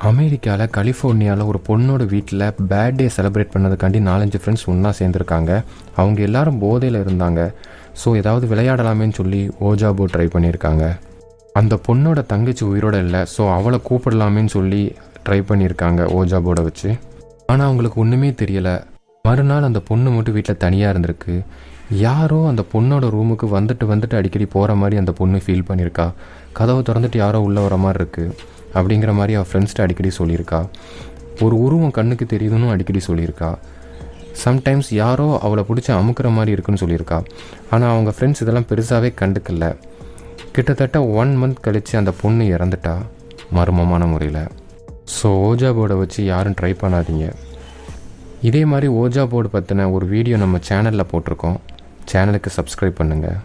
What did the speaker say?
அமெரிக்காவில் கலிஃபோர்னியாவில் ஒரு பொண்ணோட வீட்டில் பேர்த்டே செலிப்ரேட் பண்ணதுக்காண்டி 4-5 ஃப்ரெண்ட்ஸ் ஒன்றா சேர்ந்துருக்காங்க. அவங்க எல்லாரும் போதையில் இருந்தாங்க. ஸோ ஏதாவது விளையாடலாமேன்னு சொல்லி ஓஜா போர்ட் ட்ரை பண்ணியிருக்காங்க. அந்த பொண்ணோட தங்கச்சி உயிரோடு இல்லை. ஸோ அவளை கூப்பிடலாமேன்னு சொல்லி ட்ரை பண்ணியிருக்காங்க ஓஜா போர்டை வச்சு. ஆனால் அவங்களுக்கு ஒன்றுமே தெரியலை. மறுநாள் அந்த பொண்ணு மட்டும் வீட்டில் தனியாக இருந்திருக்கு. யாரோ அந்த பொண்ணோட ரூமுக்கு வந்துட்டு அடிக்கடி போகிற மாதிரி அந்த பொண்ணு ஃபீல் பண்ணியிருக்கா. கதவை திறந்துட்டு யாரோ உள்ளே வர மாதிரி இருக்குது அப்படிங்கிற மாதிரி அவள் ஃப்ரெண்ட்ஸ்கிட்ட அடிக்கடி சொல்லியிருக்கா. ஒரு உருவம் கண்ணுக்கு தெரியுதுன்னு அடிக்கடி சொல்லியிருக்கா. சம்டைம்ஸ் யாரோ அவளை பிடிச்சி அமுக்கிற மாதிரி இருக்குன்னு சொல்லியிருக்கா. ஆனால் அவங்க ஃப்ரெண்ட்ஸ் இதெல்லாம் பெருசாகவே கண்டுக்கல. கிட்டத்தட்ட 1 மந்த் கழித்து அந்த பொண்ணு இறந்துட்டா மர்மமான முறையில். ஸோ ஓஜா போர்டை வச்சு யாரும் ட்ரை பண்ணாதீங்க. இதே மாதிரி ஓஜா போர்டு பற்றின ஒரு வீடியோ நம்ம சேனலில் போட்டிருக்கோம். சேனலுக்கு சப்ஸ்கிரைப் பண்ணுங்கள்.